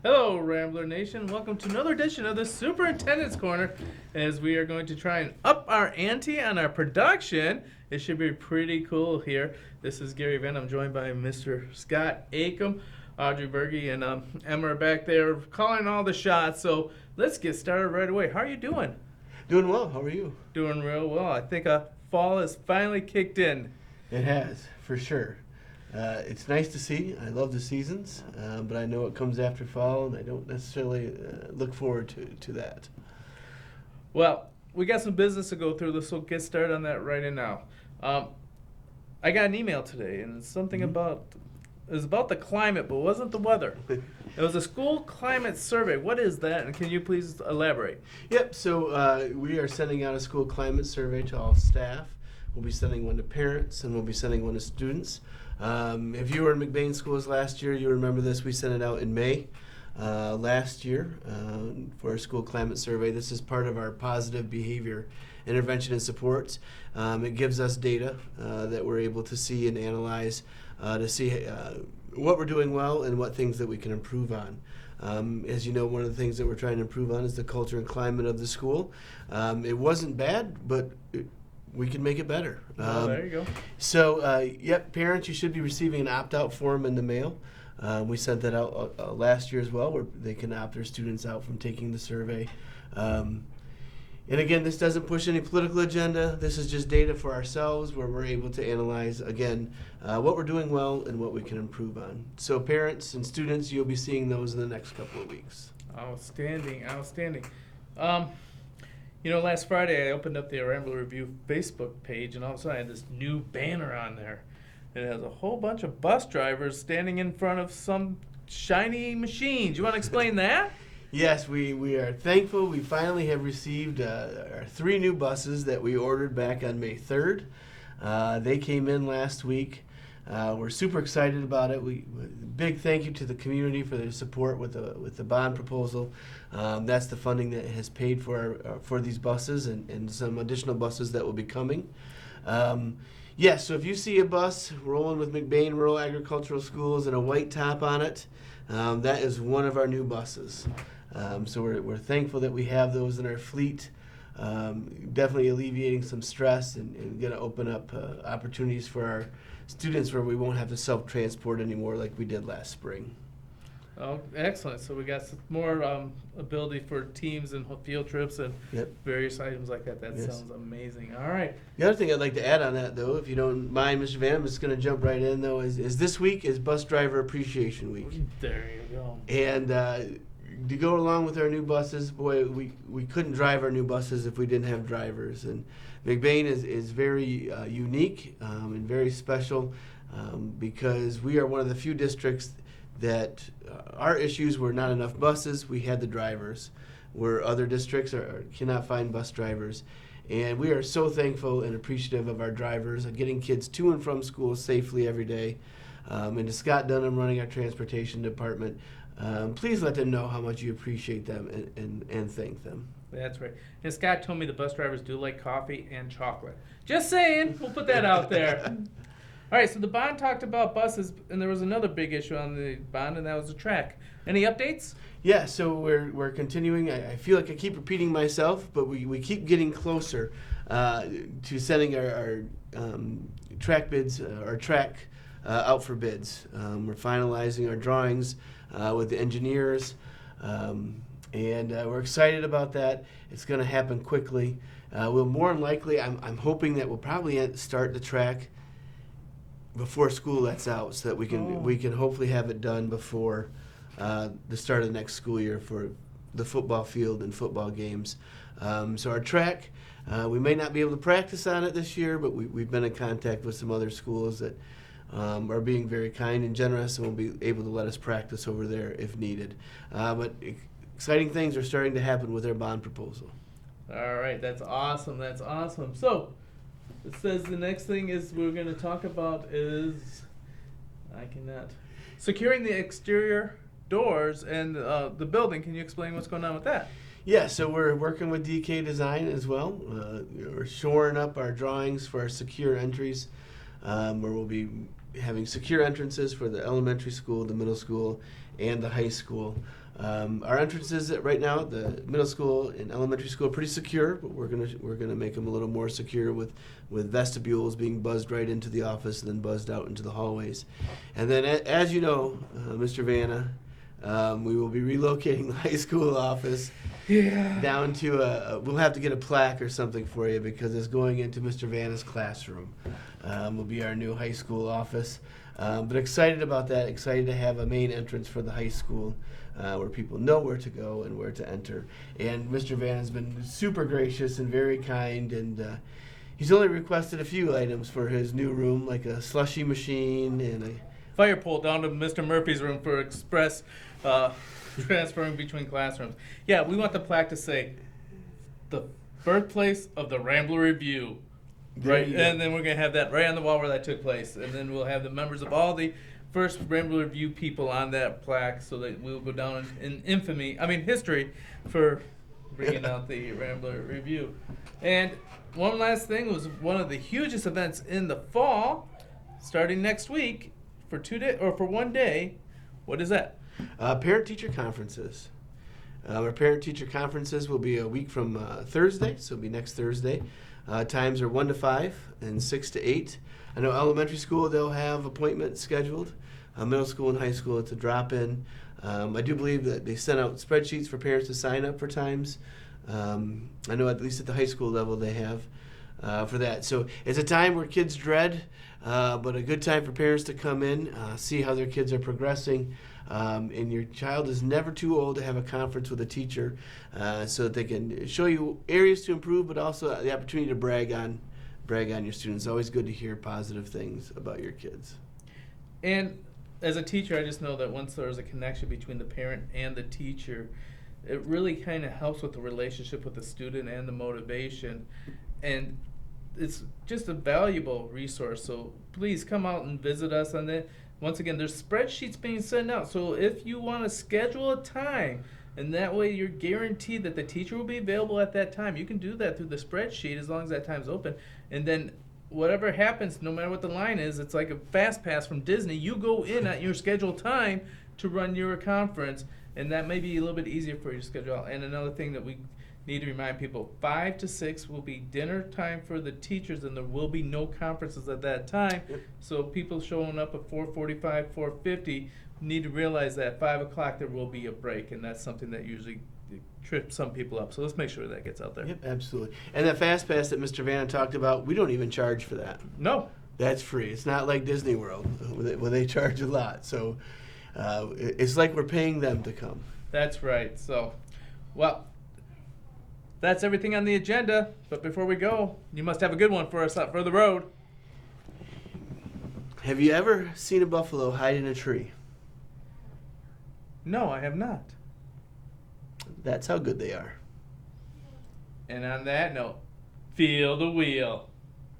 Hello, Rambler Nation. Welcome to another edition of the Superintendent's Corner, as we are going to try and up our ante on our production. It should be pretty cool here. This is Gary Venn. I'm joined by Mr. Scott Akom, Audrey Berge, and Emma are back there calling all the shots. So let's get started right away. How are you doing? Doing well. How are you? Doing real well. I think fall has finally kicked in. It has, for sure. It's nice to see. I love the seasons, but I know it comes after fall, and I don't necessarily look forward to that. Well, we got some business to go through. So we'll get started on that right now. I got an email today, and it's something it was about the climate, but it wasn't the weather. It was a school climate survey. What is that, and can you please elaborate? Yep, so we are sending out a school climate survey to all staff. We'll be sending one to parents, and we'll be sending one to students. If you were in McBain schools last year, you remember this. We sent it out in May last year for a school climate survey. This is part of our positive behavior intervention and supports. It gives us data that we're able to see and analyze to see what we're doing well and what things that we can improve on. As you know, one of the things that we're trying to improve on is the culture and climate of the school. It wasn't bad, but we can make it better. There you go. So, yep, parents, you should be receiving an opt-out form in the mail. We sent that out last year as well, where they can opt their students out from taking the survey. And again, this doesn't push any political agenda. This is just data for ourselves where we're able to analyze, again, what we're doing well and what we can improve on. So parents and students, you'll be seeing those in the next couple of weeks. Outstanding, outstanding. Last Friday I opened up the Rambler Review Facebook page, and all of a sudden I had this new banner on there. It has a whole bunch of bus drivers standing in front of some shiny machines. You want to explain that? Yes, we are thankful. We finally have received our 3 new buses that we ordered back on May 3rd. They came in last week. We're super excited about it. Big thank you to the community for their support with the bond proposal. That's the funding that has paid for these buses and some additional buses that will be coming. Yes, so if you see a bus rolling with McBain Rural Agricultural Schools and a white top on it, that is one of our new buses. So we're thankful that we have those in our fleet. Definitely alleviating some stress and going to open up opportunities for our students where we won't have to self-transport anymore like we did last spring. Oh, excellent. So we got some more ability for teams and field trips and various items like that. That sounds amazing. All right. The other thing I'd like to add on that, though, if you don't mind, Mr. Van, I'm just going to jump right in, though, is this week is Bus Driver Appreciation Week. There you go. And to go along with our new buses, boy, we couldn't drive our new buses if we didn't have drivers. And McBain is very unique and very special because we are one of the few districts that our issues were not enough buses, we had the drivers, where other districts cannot find bus drivers. And we are so thankful and appreciative of our drivers and getting kids to and from school safely every day. And to Scott Dunham running our transportation department, please let them know how much you appreciate them and thank them. That's right. And Scott told me the bus drivers do like coffee and chocolate. Just saying. We'll put that out there. All right, so the bond talked about buses, and there was another big issue on the bond, and that was the track. Any updates? Yeah, so we're continuing. I feel like I keep repeating myself, but we keep getting closer to sending our track bids, our track out for bids. We're finalizing our drawings with the engineers, and we're excited about that. It's going to happen quickly. We'll more than likely, I'm hoping that we'll probably start the track before school lets out, so that we can hopefully have it done before the start of the next school year for the football field and football games. So our track, we may not be able to practice on it this year, but we've been in contact with some other schools that are being very kind and generous and will be able to let us practice over there if needed. But exciting things are starting to happen with our bond proposal. All right, that's awesome. That's awesome. So it says the next thing is we're going to talk about is securing the exterior doors and the building. Can you explain what's going on with that? Yeah, so we're working with DK Design as well. We're shoring up our drawings for our secure entries, where we'll be having secure entrances for the elementary school, the middle school, and the high school. Our entrances right now at the middle school and elementary school are pretty secure, but we're gonna make them a little more secure with vestibules being buzzed right into the office and then buzzed out into the hallways. And then, as you know, Mr. Vanna, we will be relocating the high school office down to we'll have to get a plaque or something for you because it's going into Mr. Vanna's classroom. Will be our new high school office. But excited about that, excited to have a main entrance for the high school where people know where to go and where to enter. And Mr. Van has been super gracious and very kind, and he's only requested a few items for his new room, like a slushy machine and a Fire pole down to Mr. Murphy's room for express transferring between classrooms. Yeah, we want the plaque to say, the birthplace of the Rambler Review. Right, and then we're going to have that right on the wall where that took place. And then we'll have the members of all the first Rambler Review people on that plaque so that we'll go down in history for bringing out the Rambler Review. And one last thing was one of the hugest events in the fall, starting next week for 2 days or for 1 day. What is that? Parent-teacher conferences. Our parent-teacher conferences will be a week from Thursday, so it'll be next Thursday. Times are 1 to 5 and 6 to 8. I know elementary school, they'll have appointments scheduled. Middle school and high school, it's a drop-in. I do believe that they sent out spreadsheets for parents to sign up for times. I know at least at the high school level they have for that. So it's a time where kids dread, but a good time for parents to come in, see how their kids are progressing. And your child is never too old to have a conference with a teacher so that they can show you areas to improve, but also the opportunity to brag on your students. It's always good to hear positive things about your kids. And as a teacher, I just know that once there's a connection between the parent and the teacher, it really kind of helps with the relationship with the student and the motivation. And it's just a valuable resource. So please come out and visit us on that. Once again, there's spreadsheets being sent out. So if you want to schedule a time, and that way you're guaranteed that the teacher will be available at that time, you can do that through the spreadsheet as long as that time's open. And then whatever happens, no matter what the line is, it's like a fast pass from Disney. You go in at your scheduled time to run your conference, and that may be a little bit easier for you to schedule out. And another thing that we need to remind people, 5 to 6 will be dinner time for the teachers, and there will be no conferences at that time. Yep. So people showing up at 4:45, 4:50 need to realize that at 5 o'clock there will be a break, and that's something that usually trips some people up. So let's make sure that gets out there. Yep, absolutely. And that fast pass that Mr. Vanna talked about, we don't even charge for that. No. That's free. It's not like Disney World where they charge a lot. So it's like we're paying them to come. That's right. So, well, that's everything on the agenda. But before we go, you must have a good one for us out for the road. Have you ever seen a buffalo hide in a tree? No, I have not. That's how good they are. And on that note, feel the wheel.